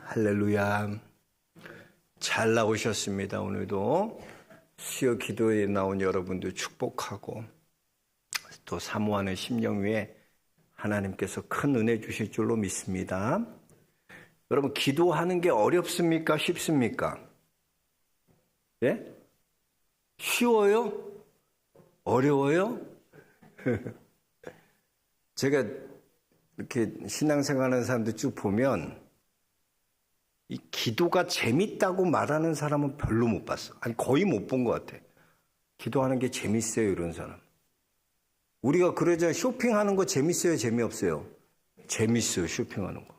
할렐루야. 잘 나오셨습니다. 오늘도 수요 기도에 나온 여러분들 축복하고 또 사모하는 심령 위에 하나님께서 큰 은혜 주실 줄로 믿습니다. 여러분, 기도하는 게 어렵습니까? 쉽습니까? 예? 쉬워요? 어려워요? 제가 이렇게 신앙생활하는 사람들 쭉 보면 이 기도가 재밌다고 말하는 사람은 별로 못 봤어. 아니, 거의 못 본 것 같아. 기도하는 게 재밌어요, 이런 사람. 우리가 그러자 쇼핑하는 거 재밌어요, 재미없어요? 재밌어요, 쇼핑하는 거.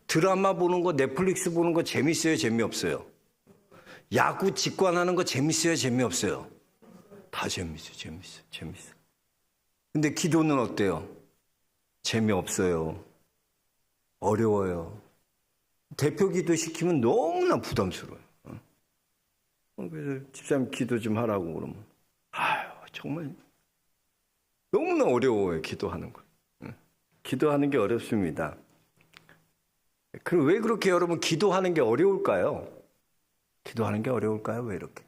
드라마 보는 거, 넷플릭스 보는 거 재밌어요, 재미없어요? 야구 직관하는 거 재밌어요, 재미없어요? 다 재밌어요. 근데 기도는 어때요? 재미없어요. 어려워요. 대표 기도 시키면 너무나 부담스러워요. 그래서 집사님 기도 좀 하라고 그러면 정말 너무나 어려워요, 기도하는 거. 기도하는 게 어렵습니다. 그럼 왜 그렇게 여러분 기도하는 게 어려울까요? 기도하는 게 어려울까요? 왜 이렇게?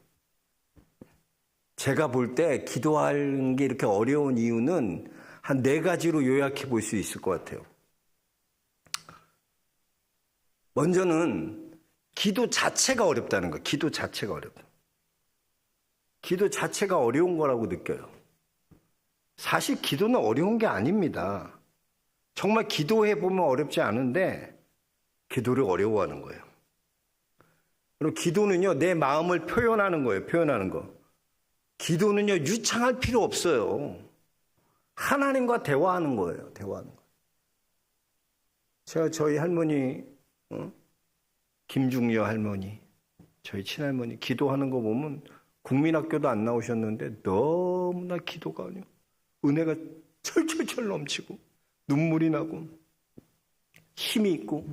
제가 볼 때 기도하는 게 이렇게 어려운 이유는 한 4가지로 요약해 볼 수 있을 것 같아요. 먼저는 기도 자체가 어렵다는 거예요. 기도 자체가 어렵다. 기도 자체가 어려운 거라고 느껴요. 사실 기도는 어려운 게 아닙니다. 정말 기도해 보면 어렵지 않은데 기도를 어려워하는 거예요. 그리고 기도는요, 내 마음을 표현하는 거예요. 표현하는 거. 기도는요, 유창할 필요 없어요. 하나님과 대화하는 거예요. 대화하는 거. 제가 저희 할머니, 김중여 할머니, 저희 친할머니 기도하는 거 보면 국민학교도 안 나오셨는데 너무나 기도가 은혜가 철철철 넘치고 눈물이 나고 힘이 있고.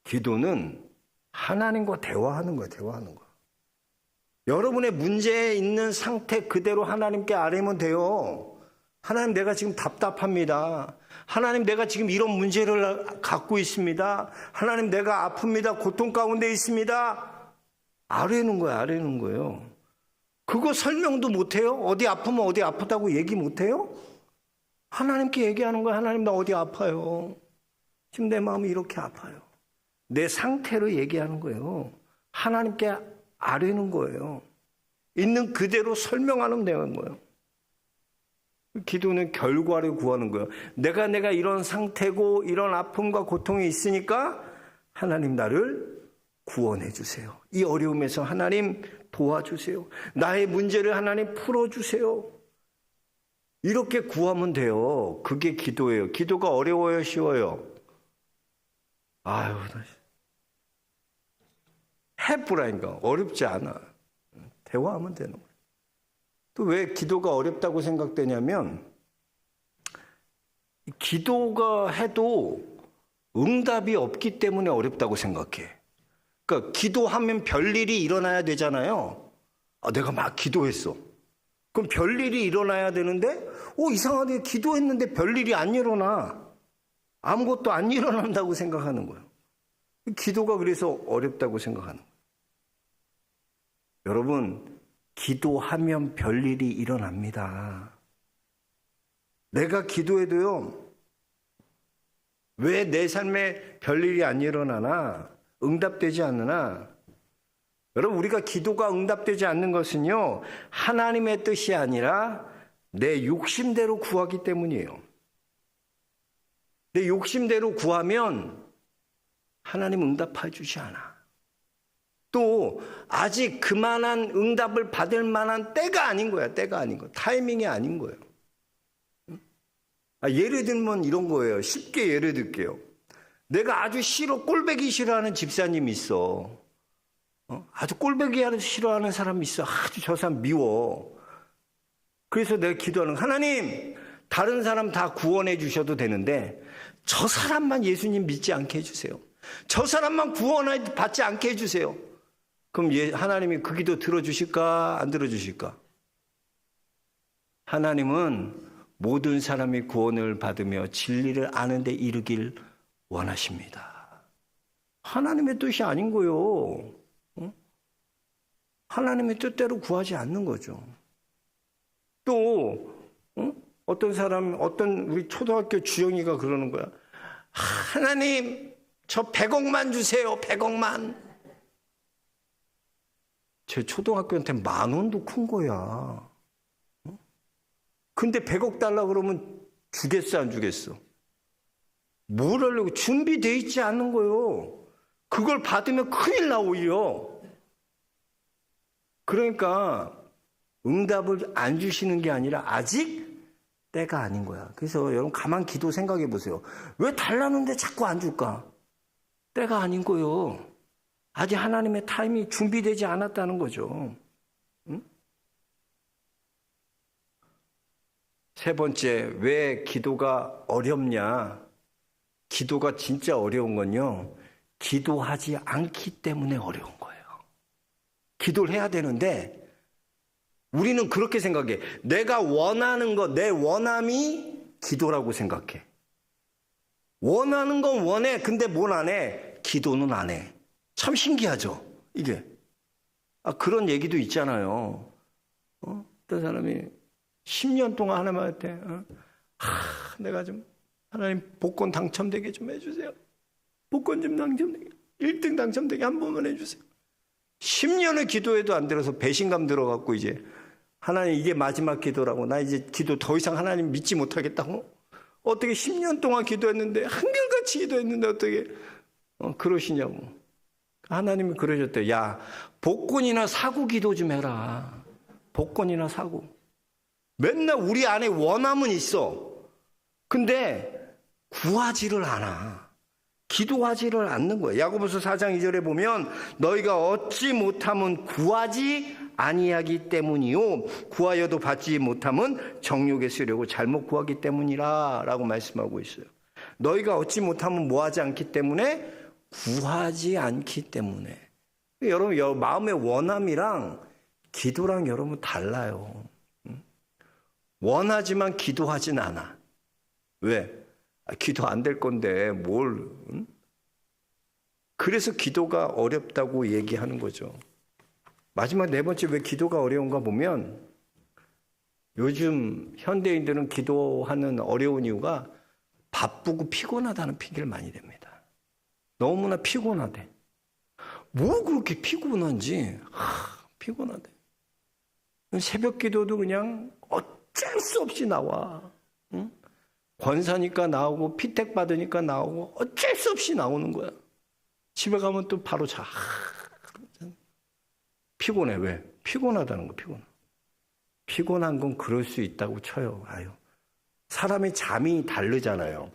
기도는 하나님과 대화하는 거예요. 대화하는 거. 여러분의 문제에 있는 상태 그대로 하나님께 아뢰면 돼요. 하나님, 내가 지금 답답합니다. 하나님, 내가 지금 이런 문제를 갖고 있습니다. 하나님, 내가 아픕니다. 고통 가운데 있습니다. 아뢰는 거예요. 아뢰는 거예요. 그거 설명도 못해요? 어디 아프면 어디 아프다고 얘기 못해요? 하나님께 얘기하는 거예요. 하나님, 나 어디 아파요. 지금 내 마음이 이렇게 아파요. 내 상태로 얘기하는 거예요. 하나님께 아뢰는 거예요. 있는 그대로 설명하면 되는 거예요. 기도는 결과를 구하는 거예요. 내가 이런 상태고 이런 아픔과 고통이 있으니까 하나님, 나를 구원해 주세요. 이 어려움에서 하나님 도와주세요. 나의 문제를 하나님 풀어주세요. 이렇게 구하면 돼요. 그게 기도예요. 기도가 어려워요, 쉬워요? 해보라니까. 어렵지 않아. 대화하면 되는 거예요. 또 왜 기도가 어렵다고 생각되냐면, 기도가 해도 응답이 없기 때문에 어렵다고 생각해. 그러니까 기도하면 별일이 일어나야 되잖아요. 내가 막 기도했어. 그럼 별일이 일어나야 되는데 이상하게 기도했는데 별일이 안 일어나. 아무것도 안 일어난다고 생각하는 거예요. 기도가 그래서 어렵다고 생각하는 거예요. 여러분, 기도하면 별일이 일어납니다. 내가 기도해도요, 왜 내 삶에 별일이 안 일어나나? 응답되지 않느나? 여러분, 우리가 기도가 응답되지 않는 것은요, 하나님의 뜻이 아니라 내 욕심대로 구하기 때문이에요. 내 욕심대로 구하면 하나님 응답해 주지 않아. 또 아직 그만한 응답을 받을 만한 때가 아닌 거야. 때가 아닌 거야. 타이밍이 아닌 거예요. 예를 들면 이런 거예요. 쉽게 예를 들게요. 내가 아주 꼴배기 싫어하는 집사님이 있어. 아주 꼴배기 싫어하는 사람이 있어. 아주 저 사람 미워. 그래서 내가 기도하는 거야. 하나님, 다른 사람 다 구원해 주셔도 되는데 저 사람만 예수님 믿지 않게 해주세요. 저 사람만 구원 받지 않게 해주세요. 그럼 하나님이 그 기도 들어주실까? 안 들어주실까? 하나님은 모든 사람이 구원을 받으며 진리를 아는 데 이르길 원하십니다. 하나님의 뜻이 아닌 거요. 하나님의 뜻대로 구하지 않는 거죠. 또 어떤 사람, 어떤 우리 초등학교 주영이가 그러는 거야. 하나님, 저 100억만 주세요. 100억만. 제 초등학교한테 10,000원도 큰 거야. 근데 100억 달라 그러면 주겠어, 안 주겠어? 뭘 하려고? 준비되어 있지 않는 거요. 그걸 받으면 큰일 나, 오히려. 그러니까 응답을 안 주시는 게 아니라 아직 때가 아닌 거야. 그래서 여러분 가만 기도 생각해 보세요. 왜 달라는데 자꾸 안 줄까? 때가 아닌 거요. 아직 하나님의 타임이 준비되지 않았다는 거죠. 응? 세 번째, 왜 기도가 어렵냐? 기도가 진짜 어려운 건요, 기도하지 않기 때문에 어려운 거예요. 기도를 해야 되는데 우리는 그렇게 생각해. 내가 원하는 것, 내 원함이 기도라고 생각해. 원하는 건 원해. 근데 뭘 안 해? 기도는 안 해. 참 신기하죠, 이게. 그런 얘기도 있잖아요. 어떤 사람이 10년 동안 하나님한테 내가 좀 하나님 복권 당첨되게 좀 해주세요. 복권 좀 당첨되게, 1등 당첨되게 한 번만 해주세요. 10년을 기도해도 안 들어서 배신감 들어갖고 이제 하나님 이게 마지막 기도라고, 나 이제 기도 더 이상 하나님 믿지 못하겠다고? 어떻게 10년 동안 기도했는데, 한결같이 기도했는데 어떻게 그러시냐고. 하나님이 그러셨대요. 야, 복권이나 사고 기도 좀 해라. 복권이나 사고. 맨날 우리 안에 원함은 있어. 근데 구하지를 않아. 기도하지를 않는 거예요. 야고보서 4장 2절에 보면 너희가 얻지 못함은 구하지 아니하기 때문이요 구하여도 받지 못함은 정욕에 쓰려고 잘못 구하기 때문이라 라고 말씀하고 있어요. 너희가 얻지 못함은 뭐하지 않기 때문에? 구하지 않기 때문에. 여러분 마음의 원함이랑 기도랑 여러분 달라요. 원하지만 기도하진 않아. 왜? 기도 안 될 건데 뭘? 그래서 기도가 어렵다고 얘기하는 거죠. 마지막 네 번째, 왜 기도가 어려운가 보면 요즘 현대인들은 기도하는 어려운 이유가 바쁘고 피곤하다는 핑계를 많이 댑니다. 너무나 피곤하대. 뭐 그렇게 피곤한지. 피곤하대. 새벽 기도도 그냥 어쩔 수 없이 나와. 응? 권사니까 나오고 피택 받으니까 나오고 어쩔 수 없이 나오는 거야. 집에 가면 또 바로 자. 피곤해. 왜? 피곤하다는 거. 피곤한 건 그럴 수 있다고 쳐요. 사람의 잠이 다르잖아요.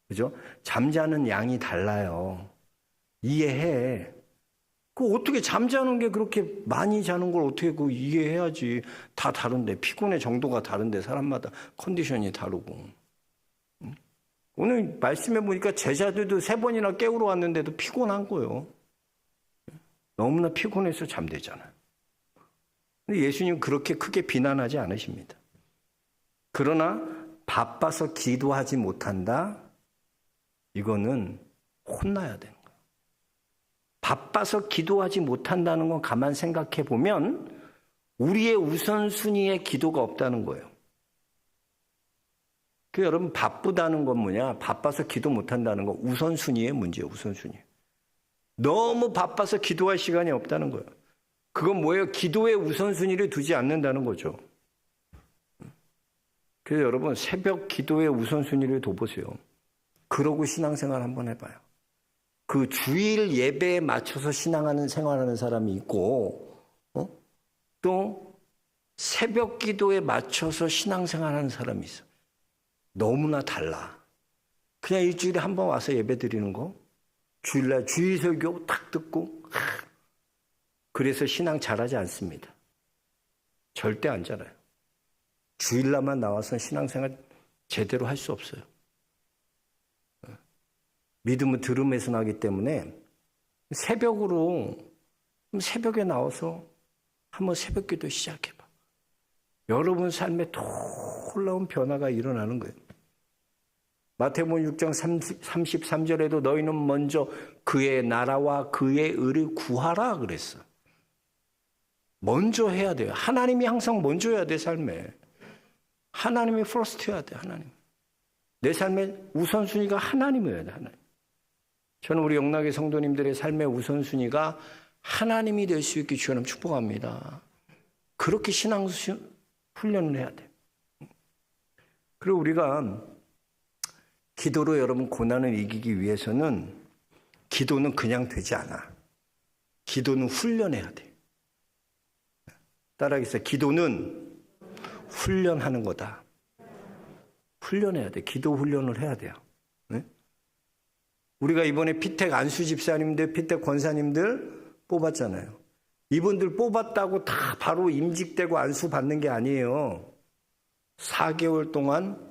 그죠? 잠자는 양이 달라요. 이해해. 어떻게 잠자는 게 그렇게 많이 자는 걸 어떻게 이해해야지. 다 다른데, 피곤의 정도가 다른데, 사람마다 컨디션이 다르고. 오늘 말씀해 보니까 제자들도 3번이나 깨우러 왔는데도 피곤한 거예요. 너무나 피곤해서 잠들잖아요. 근데 예수님은 그렇게 크게 비난하지 않으십니다. 그러나 바빠서 기도하지 못한다? 이거는 혼나야 되는 거예요. 바빠서 기도하지 못한다는 건 가만 생각해 보면 우리의 우선순위에 기도가 없다는 거예요. 여러분, 바쁘다는 건 뭐냐? 바빠서 기도 못한다는 건 우선순위의 문제예요. 우선순위. 너무 바빠서 기도할 시간이 없다는 거예요. 그건 뭐예요? 기도의 우선순위를 두지 않는다는 거죠. 그래서 여러분, 새벽 기도의 우선순위를 둬보세요. 그러고 신앙생활 한번 해봐요. 그 주일 예배에 맞춰서 신앙하는 생활하는 사람이 있고, 또 새벽 기도에 맞춰서 신앙생활하는 사람이 있어. 너무나 달라. 그냥 일주일에 한 번 와서 예배 드리는 거, 주일날 주일 설교 탁 듣고, 그래서 신앙 잘하지 않습니다. 절대 안 잘해요. 주일날만 나와서 신앙생활 제대로 할 수 없어요. 믿음은 들음에서 나기 때문에 새벽에 나와서 한번 새벽 기도 시작해봐. 여러분 삶에 놀라운 변화가 일어나는 거예요. 마태복음 6장 33절에도 너희는 먼저 그의 나라와 그의 의를 구하라 그랬어. 먼저 해야 돼요. 하나님이 항상 먼저 해야 돼, 삶에. 하나님이 퍼스트 해야 돼, 하나님. 내 삶의 우선순위가 하나님이어야 돼, 하나님. 저는 우리 영락의 성도님들의 삶의 우선순위가 하나님이 될 수 있게 주님 축복합니다. 그렇게 신앙 훈련을 해야 돼. 그리고 우리가 기도로 여러분 고난을 이기기 위해서는 기도는 그냥 되지 않아. 기도는 훈련해야 돼. 따라하겠어요. 기도는 훈련하는 거다. 훈련해야 돼. 기도 훈련을 해야 돼요. 네? 우리가 이번에 피택 안수 집사님들, 피택 권사님들 뽑았잖아요. 이분들 뽑았다고 다 바로 임직되고 안수 받는 게 아니에요. 4개월 동안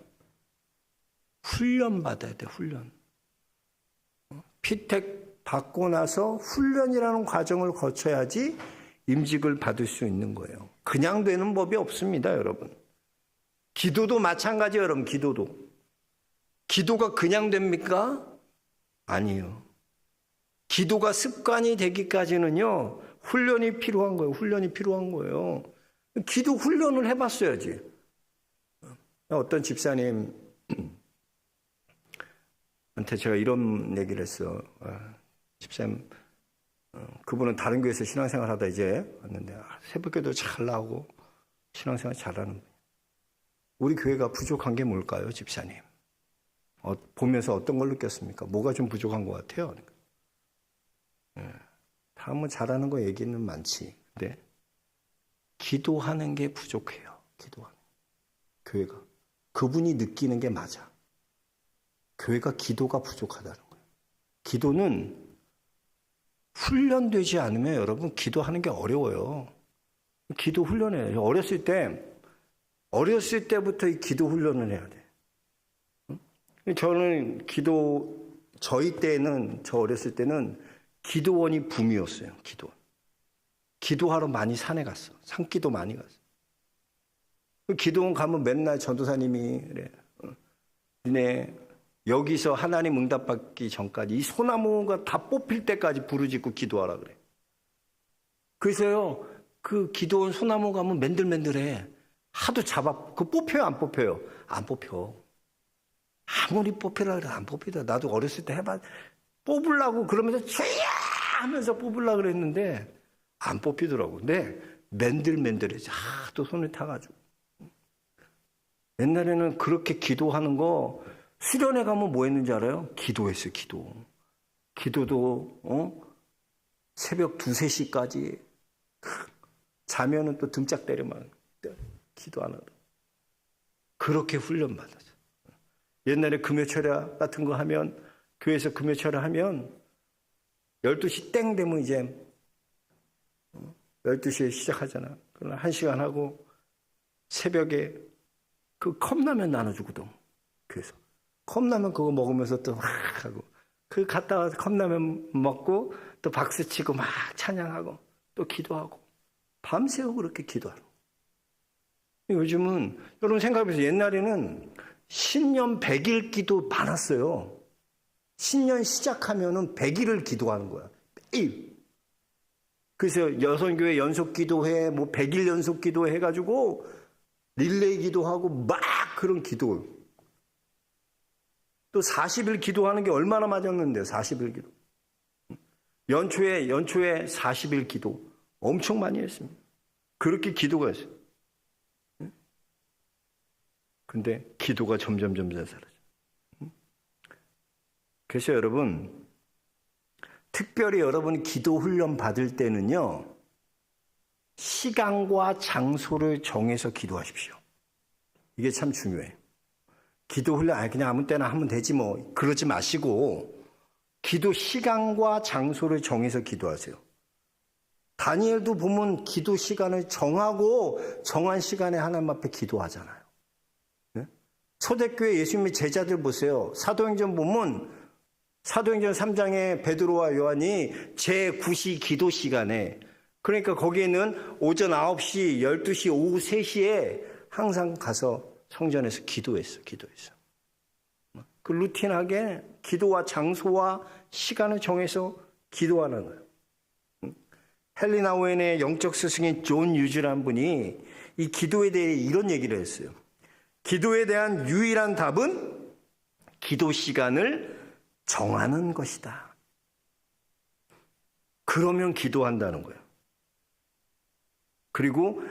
훈련 받아야 돼, 훈련. 피택 받고 나서 훈련이라는 과정을 거쳐야지 임직을 받을 수 있는 거예요. 그냥 되는 법이 없습니다, 여러분. 기도도 마찬가지예요, 여러분, 기도도. 기도가 그냥 됩니까? 아니요. 기도가 습관이 되기까지는요, 훈련이 필요한 거예요. 훈련이 필요한 거예요. 기도 훈련을 해봤어야지. 어떤 집사님한테 제가 이런 얘기를 했어. 집사님, 그분은 다른 교회에서 신앙생활 하다 이제 왔는데 새벽에도 잘 나오고 신앙생활 잘하는 분이에요. 우리 교회가 부족한 게 뭘까요, 집사님? 보면서 어떤 걸 느꼈습니까? 뭐가 좀 부족한 것 같아요? 다 뭐 잘하는 거 얘기는 많지. 근데 기도하는 게 부족해요. 기도하는 교회가. 그분이 느끼는 게 맞아. 교회가 기도가 부족하다는 거예요. 기도는 훈련되지 않으면 여러분 기도하는 게 어려워요. 기도 훈련해요. 어렸을 때부터 이 기도 훈련을 해야 돼. 저는 저 어렸을 때는 기도원이 붐이었어요. 기도원. 기도하러 많이 산에 갔어. 산기도 많이 갔어. 기도원 가면 맨날 전도사님이 그래. 니네 여기서 하나님 응답받기 전까지 이 소나무가 다 뽑힐 때까지 부르짖고 기도하라 그래. 그래서요, 그 기도원 소나무 가면 맨들맨들해. 하도 뽑혀요, 안 뽑혀요? 안 뽑혀. 아무리 뽑히라 그래, 안 뽑히다. 나도 어렸을 때 뽑으려고 그러면서 주야 하면서 뽑으려고 그랬는데 안 뽑히더라고. 근데 맨들맨들해지. 하도 손을 타가지고. 옛날에는 그렇게 기도하는 거 수련회 가면 뭐 했는지 알아요? 기도했어요, 기도. 기도도 새벽 2, 3시까지 자면은 또 등짝 때려만 기도 안 하고. 그렇게 훈련받았어. 옛날에 금요철야 같은 거 하면, 교회에서 금요철야 하면 12시 땡 되면 이제 12시에 시작하잖아. 그러나 1시간 하고 새벽에 그 컵라면 나눠주거든. 그래서 컵라면 그거 먹으면서 또 막 하고, 그 갔다 와서 컵라면 먹고 또 박수치고 막 찬양하고 또 기도하고 밤새고 그렇게 기도하고. 요즘은 여러분 생각해보세요. 옛날에는 신년 100일 기도 많았어요. 신년 시작하면은 100일을 기도하는 거야. 매일. 그래서 여성교회 연속 기도회, 100일 연속 기도회 해가지고 릴레이 기도하고 막 그런 기도. 또 40일 기도하는 게 얼마나 맞았는데요, 40일 기도. 연초에 40일 기도 엄청 많이 했습니다. 그렇게 기도가 했어요. 근데 기도가 점점 사라져. 그래서 여러분, 특별히 여러분이 기도 훈련 받을 때는요, 시간과 장소를 정해서 기도하십시오. 이게 참 중요해요. 기도 훈련, 그냥 아무 때나 하면 되지 뭐, 그러지 마시고, 기도 시간과 장소를 정해서 기도하세요. 다니엘도 보면 기도 시간을 정하고 정한 시간에 하나님 앞에 기도하잖아요. 네? 초대교회 예수님의 제자들 보세요. 사도행전 보면 사도행전 3장에 베드로와 요한이 제9시 기도 시간에, 그러니까 거기에는 오전 9시, 12시, 오후 3시에 항상 가서 성전에서 기도했어. 그 루틴하게 기도와 장소와 시간을 정해서 기도하는 거예요. 헨리 나우엔의 영적 스승인 존 유즈라는 분이 이 기도에 대해 이런 얘기를 했어요. 기도에 대한 유일한 답은 기도 시간을 정하는 것이다. 그러면 기도한다는 거예요. 그리고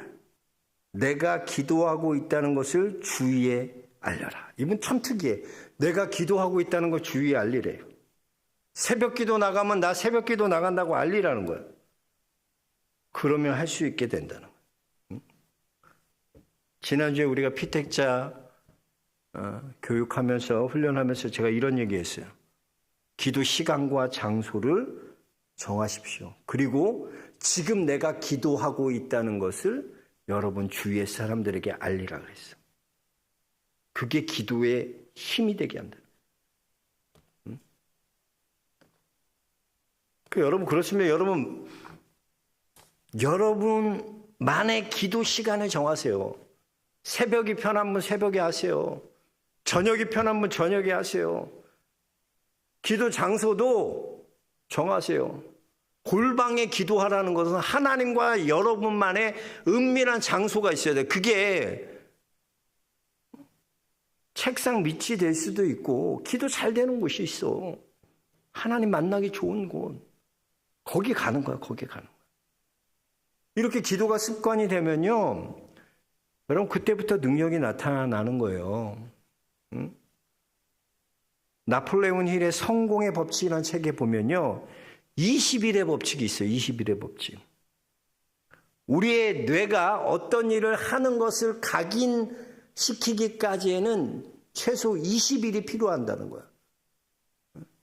내가 기도하고 있다는 것을 주위에 알려라. 이분 참 특이해. 내가 기도하고 있다는 걸 주위에 알리래요. 새벽 기도 나가면 나 새벽 기도 나간다고 알리라는 거예요. 그러면 할 수 있게 된다는 거예요. 지난주에 우리가 피택자 교육하면서 훈련하면서 제가 이런 얘기했어요. 기도 시간과 장소를 정하십시오. 그리고 지금 내가 기도하고 있다는 것을 여러분 주위의 사람들에게 알리라 그랬어. 그게 기도의 힘이 되게 한다. 여러분 그렇습니다. 여러분만의 기도 시간을 정하세요. 새벽이 편한 분 새벽에 하세요. 저녁이 편한 분 저녁에 하세요. 기도 장소도 정하세요. 골방에 기도하라는 것은 하나님과 여러분만의 은밀한 장소가 있어야 돼요. 그게 책상 밑이 될 수도 있고 기도 잘 되는 곳이 있어. 하나님 만나기 좋은 곳. 거기 가는 거야. 거기 가는 거야. 이렇게 기도가 습관이 되면요. 여러분 그때부터 능력이 나타나는 거예요. 응? 나폴레온 힐의 성공의 법칙이라는 책에 보면요. 20일의 법칙이 있어요. 20일의 법칙. 우리의 뇌가 어떤 일을 하는 것을 각인시키기까지에는 최소 20일이 필요한다는 거야.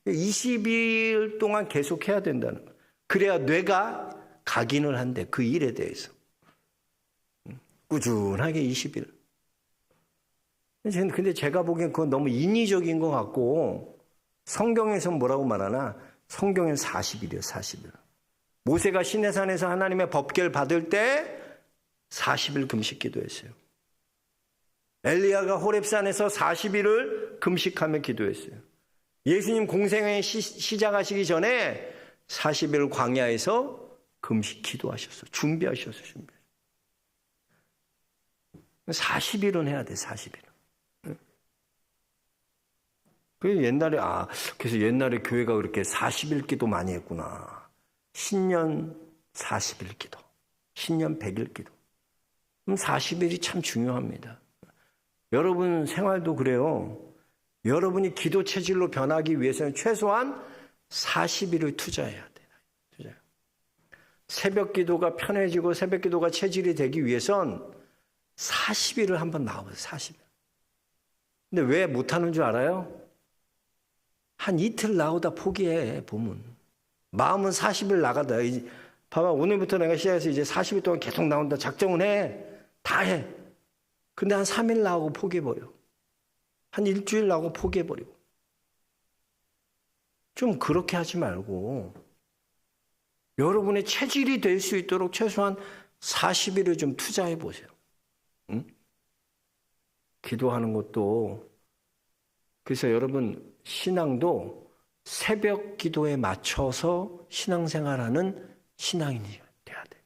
20일 동안 계속해야 된다는 거야. 그래야 뇌가 각인을 한대. 그 일에 대해서. 꾸준하게 20일. 근데 제가 보기엔 그건 너무 인위적인 것 같고 성경에서 뭐라고 말하나? 성경엔 40일이에요. 40일. 모세가 시내산에서 하나님의 법궤를 받을 때 40일 금식 기도했어요. 엘리야가 호렙산에서 40일을 금식하며 기도했어요. 예수님 공생애 시작하시기 전에 40일 광야에서 금식 기도하셨어요. 준비하셨어요. 40일은 해야 돼. 40일은. 그래서 옛날에 교회가 그렇게 40일 기도 많이 했구나. 신년 40일 기도, 신년 100일 기도. 40일이 참 중요합니다. 여러분 생활도 그래요. 여러분이 기도 체질로 변하기 위해서는 최소한 40일을 투자해야 돼요. 새벽 기도가 편해지고 새벽 기도가 체질이 되기 위해선 40일을 한번 나와보세요. 40일. 근데 왜 못하는 줄 알아요? 한 이틀 나오다 포기해, 보면. 마음은 40일 나가다. 봐봐, 오늘부터 내가 시작해서 이제 40일 동안 계속 나온다. 작정은 해. 다 해. 근데 한 3일 나오고 포기해버려. 한 일주일 나오고 포기해버리고. 좀 그렇게 하지 말고 여러분의 체질이 될 수 있도록 최소한 40일을 좀 투자해보세요. 응? 기도하는 것도. 그래서 여러분 신앙도 새벽 기도에 맞춰서 신앙생활하는 신앙인이 돼야 돼요.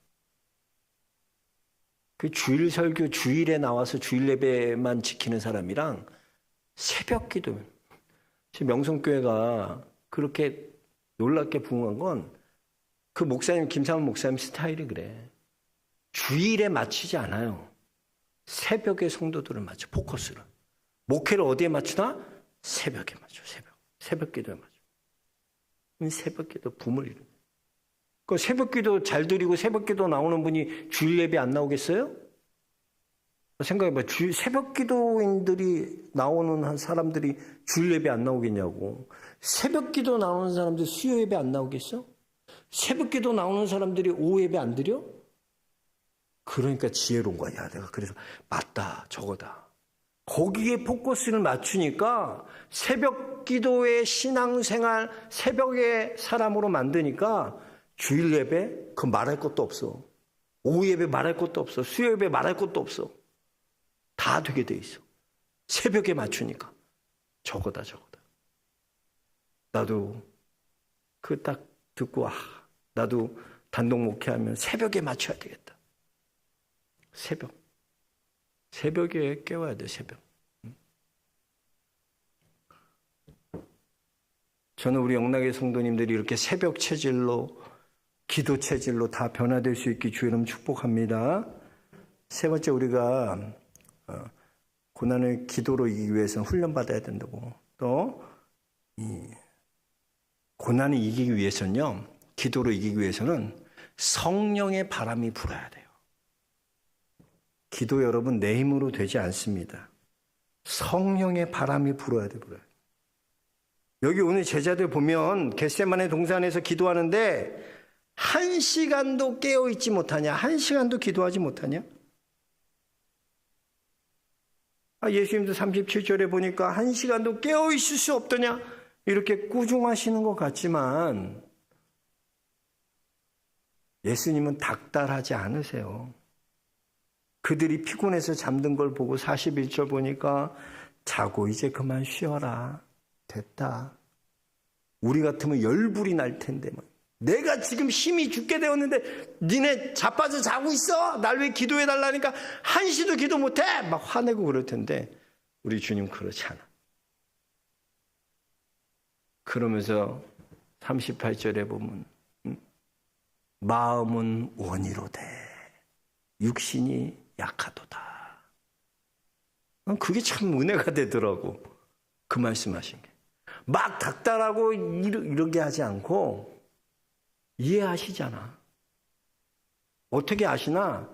그 주일 설교 주일에 나와서 주일 예배만 지키는 사람이랑 새벽 기도. 지금 명성교회가 그렇게 놀랍게 부흥한 건 그 목사님 김상훈 목사님 스타일이 그래. 주일에 맞추지 않아요. 새벽에 성도들을 맞춰. 포커스를. 목회를 어디에 맞추나? 새벽에 맞춰. 새벽 기도에 맞춰. 새벽 기도 붐을 이루는. 그 새벽 기도 잘 드리고 새벽 기도 나오는 분이 주일 예배 안 나오겠어요? 생각해봐. 새벽 기도인들이 나오는 사람들이 주일 예배 안 나오겠냐고. 새벽 기도 나오는 사람들 수요 예배 안 나오겠어? 새벽 기도 나오는 사람들이 오후 예배 안 드려? 그러니까 지혜로운 거야. 야, 내가 그래서 맞다, 저거다. 거기에 포커스를 맞추니까 새벽 기도의 신앙생활, 새벽의 사람으로 만드니까 주일 예배 그 말할 것도 없어. 오후 예배 말할 것도 없어. 수요 예배 말할 것도 없어. 다 되게 돼 있어. 새벽에 맞추니까. 저거다. 나도 그 딱 듣고 나도 단독 목회하면 새벽에 맞춰야 되겠다. 새벽에 깨워야 돼. 새벽. 저는 우리 영락의 성도님들이 이렇게 새벽 체질로, 기도 체질로 다 변화될 수 있게 주의 이름 축복합니다. 세 번째, 우리가 고난을 기도로 이기기 위해서는 훈련받아야 된다고. 또 고난을 이기기 위해서는요, 기도로 이기기 위해서는 성령의 바람이 불어야 돼요. 기도 여러분 내 힘으로 되지 않습니다. 성령의 바람이 불어야 돼요. 여기 오늘 제자들 보면 겟세마네 동산에서 기도하는데 1시간도 깨어있지 못하냐? 1시간도 기도하지 못하냐? 예수님도 37절에 보니까 1시간도 깨어있을 수 없더냐? 이렇게 꾸중하시는 것 같지만 예수님은 닥달하지 않으세요. 그들이 피곤해서 잠든 걸 보고 41절 보니까 자고 이제 그만 쉬어라. 됐다. 우리 같으면 열불이 날 텐데 내가 지금 힘이 죽게 되었는데 니네 자빠져 자고 있어? 날 왜 기도해 달라니까 1시도 기도 못해? 막 화내고 그럴 텐데 우리 주님 그렇지 않아. 그러면서 38절에 보면 마음은 원이로되 육신이 약하도다. 그게 참 은혜가 되더라고. 그 말씀하신 게. 막 닥달하고 이러게 하지 않고 이해하시잖아. 어떻게 아시나?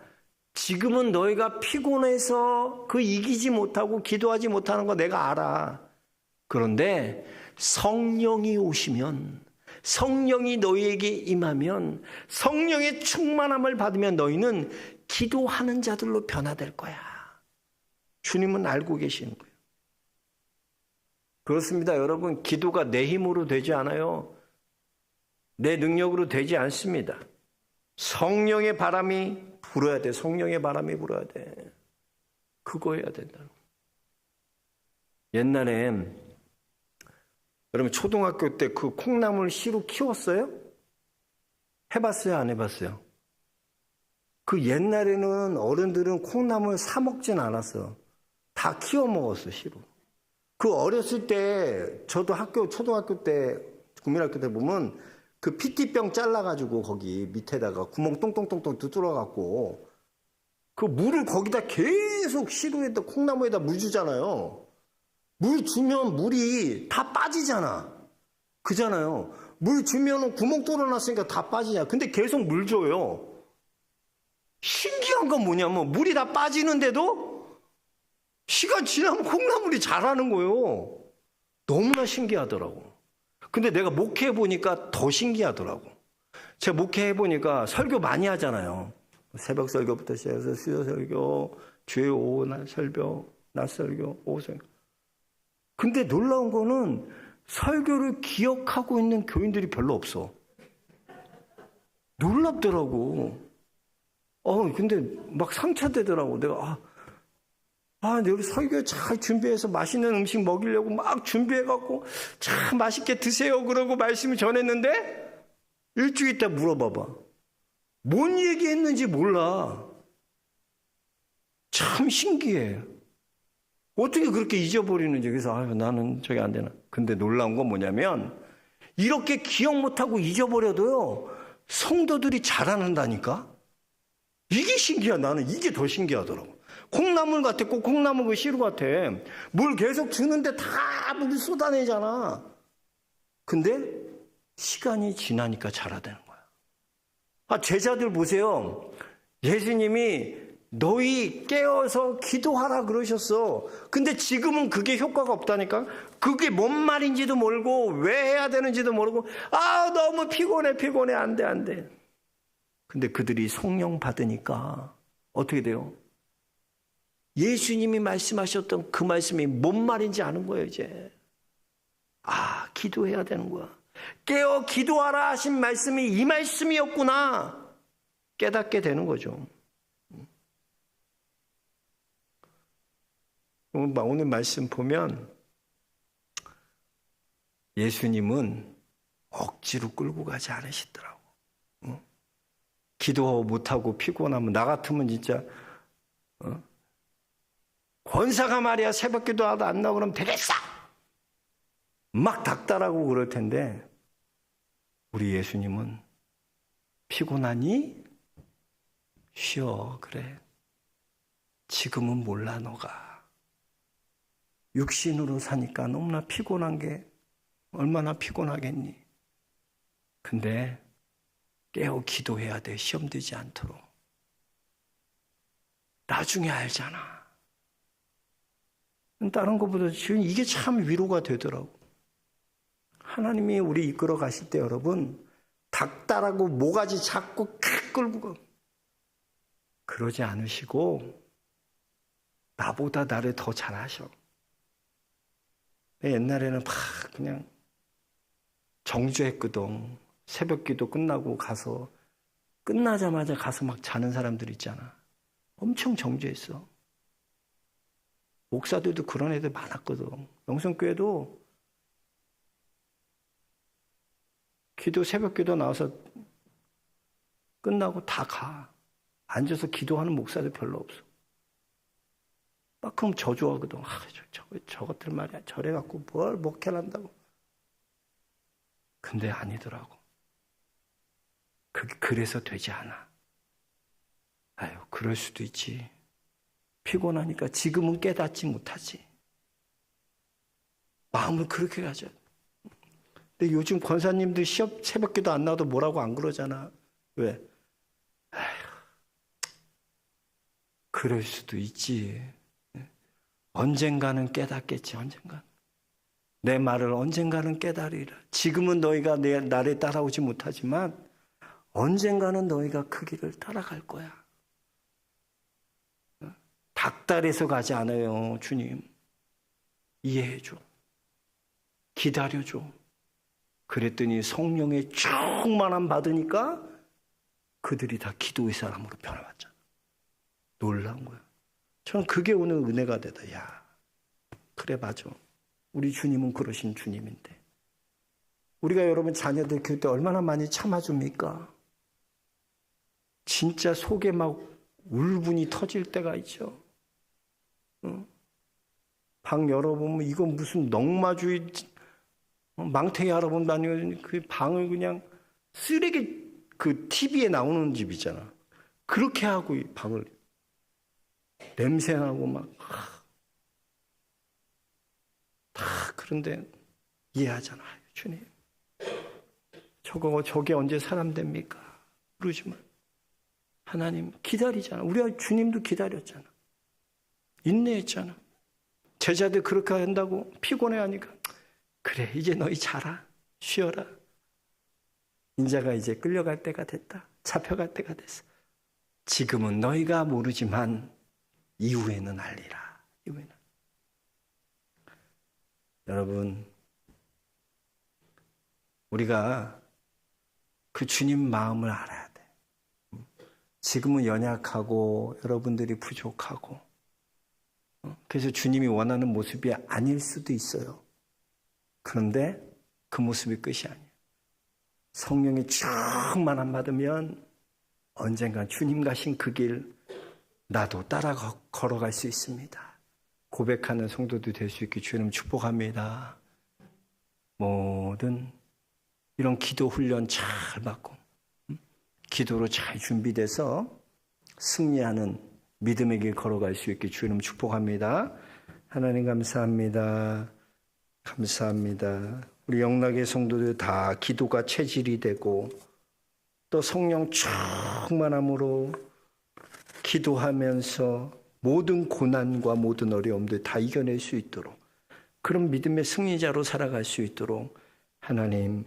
지금은 너희가 피곤해서 그 이기지 못하고 기도하지 못하는 거 내가 알아. 그런데 성령이 오시면, 성령이 너희에게 임하면, 성령의 충만함을 받으면 너희는 기도하는 자들로 변화될 거야. 주님은 알고 계시는 거예요. 그렇습니다. 여러분, 기도가 내 힘으로 되지 않아요. 내 능력으로 되지 않습니다. 성령의 바람이 불어야 돼. 성령의 바람이 불어야 돼. 그거 해야 된다. 옛날에 여러분 초등학교 때 그 콩나물 씨로 키웠어요? 해봤어요? 안 해봤어요? 그 옛날에는 어른들은 콩나물 사 먹진 않았어. 다 키워 먹었어, 씨로. 그 어렸을 때 저도 초등학교 때 국민학교 때 보면 그 PT병 잘라가지고 거기 밑에다가 구멍 똥똥똥똥 뚫어갖고 그 물을 거기다 계속 시루에다 콩나무에다 물 주잖아요. 물 주면 물이 다 빠지잖아. 그잖아요. 물 주면은 구멍 뚫어놨으니까 다 빠지냐. 근데 계속 물 줘요. 신기한 건 뭐냐면 물이 다 빠지는데도 시간 지나면 콩나물이 자라는 거예요. 너무나 신기하더라고. 근데 내가 목회해보니까 더 신기하더라고. 제가 목회해보니까 설교 많이 하잖아요. 새벽 설교부터 시작해서 수요 설교, 주일 오후 설교, 낮 설교, 오후 설교. 근데 놀라운 거는 설교를 기억하고 있는 교인들이 별로 없어. 놀랍더라고. 근데 막 상처되더라고. 내가 여기 설교 잘 준비해서 맛있는 음식 먹이려고 막 준비해갖고 참 맛있게 드세요. 그러고 말씀을 전했는데 일주일 있다 물어봐봐. 뭔 얘기했는지 몰라. 참 신기해. 어떻게 그렇게 잊어버리는지. 그래서 나는 저게 안 되나. 근데 놀라운 건 뭐냐면 이렇게 기억 못하고 잊어버려도요. 성도들이 자라는다니까. 이게 신기해. 나는 이게 더 신기하더라고. 콩나물 같아. 꼭 콩나물 그 씨루 같아. 물 계속 주는데 다 물 쏟아내잖아. 근데 시간이 지나니까 자라되는 거야. 제자들 보세요. 예수님이 너희 깨어서 기도하라 그러셨어. 근데 지금은 그게 효과가 없다니까. 그게 뭔 말인지도 모르고 왜 해야 되는지도 모르고 너무 피곤해 안 돼. 근데 그들이 성령 받으니까 어떻게 돼요? 예수님이 말씀하셨던 그 말씀이 뭔 말인지 아는 거예요. 이제 기도해야 되는 거야. 깨어 기도하라 하신 말씀이 이 말씀이었구나 깨닫게 되는 거죠. 오늘 말씀 보면 예수님은 억지로 끌고 가지 않으시더라고. 기도 못하고 피곤하면 나 같으면 진짜 권사가 말이야 새벽 기도하다 안 나오고 그러면 되겠어 막 닥달하고 그럴 텐데 우리 예수님은 피곤하니? 쉬어. 그래. 지금은 몰라 너가. 육신으로 사니까 너무나 피곤한 게 얼마나 피곤하겠니? 근데 깨어 기도해야 돼. 시험 되지 않도록. 나중에 알잖아. 다른 것보다 지금 이게 참 위로가 되더라고. 하나님이 우리 이끌어 가실 때 여러분 닥달하고 모가지 잡고 칵 끌고 가. 그러지 않으시고 나보다 나를 더 잘하셔. 옛날에는 막 그냥 정주했거든. 새벽기도 끝나고 가서 끝나자마자 가서 막 자는 사람들 있잖아. 엄청 정주했어. 목사들도 그런 애들 많았거든. 영성교회도 새벽기도 나와서 끝나고 다 가. 앉아서 기도하는 목사들 별로 없어. 막 그럼 저주하거든. 저것들 말이야. 저래갖고 뭘 목회를 한다고. 근데 아니더라고. 그래서 되지 않아. 아유, 그럴 수도 있지. 피곤하니까 지금은 깨닫지 못하지. 마음을 그렇게 가져. 근데 요즘 권사님들 시험 새벽기도 안 나와도 뭐라고 안 그러잖아. 왜? 아휴, 그럴 수도 있지. 언젠가는 깨닫겠지. 언젠가. 내 말을 언젠가는 깨달으리라. 지금은 너희가 나를 따라오지 못하지만 언젠가는 너희가 그 길을 따라갈 거야. 닥달해서 가지 않아요. 주님. 이해해줘. 기다려줘. 그랬더니 성령의 충만함 받으니까 그들이 다 기도의 사람으로 변화왔잖아. 놀라운 거야. 저는 그게 오늘 은혜가 되다. 야, 그래 맞아. 우리 주님은 그러신 주님인데 우리가 여러분 자녀들 키울 때 얼마나 많이 참아줍니까? 진짜 속에 막 울분이 터질 때가 있죠. 방 열어보면 이건 무슨 넉마주의 망태기 할아버지 아니면 그 방을 그냥 쓰레기 그 TV에 나오는 집이잖아. 그렇게 하고 이 방을 냄새나고 막 다 그런데 이해하잖아요. 주님. 저게 언제 사람 됩니까? 그러지만 하나님 기다리잖아. 우리가 주님도 기다렸잖아. 인내했잖아. 제자들 그렇게 한다고 피곤해하니까 그래 이제 너희 자라. 쉬어라. 인자가 이제 끌려갈 때가 됐다. 잡혀갈 때가 됐어. 지금은 너희가 모르지만 이후에는 알리라. 이후에는. 여러분 우리가 그 주님 마음을 알아야 돼. 지금은 연약하고 여러분들이 부족하고 그래서 주님이 원하는 모습이 아닐 수도 있어요. 그런데 그 모습이 끝이 아니에요. 성령의 충만함 받으면 언젠가 주님 가신 그 길 나도 따라 걸어갈 수 있습니다. 고백하는 성도도 될 수 있게 주님 축복합니다. 모든 이런 기도 훈련 잘 받고 기도로 잘 준비돼서 승리하는 믿음의 길 걸어갈 수 있게 주님 축복합니다. 하나님 감사합니다. 감사합니다. 우리 영락의 성도들 다 기도가 체질이 되고 또 성령 충만함으로 기도하면서 모든 고난과 모든 어려움들 다 이겨낼 수 있도록 그런 믿음의 승리자로 살아갈 수 있도록 하나님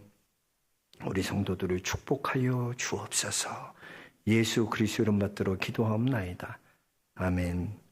우리 성도들을 축복하여 주옵소서. 예수 그리스도 이름 받들어 기도하옵나이다. 아멘.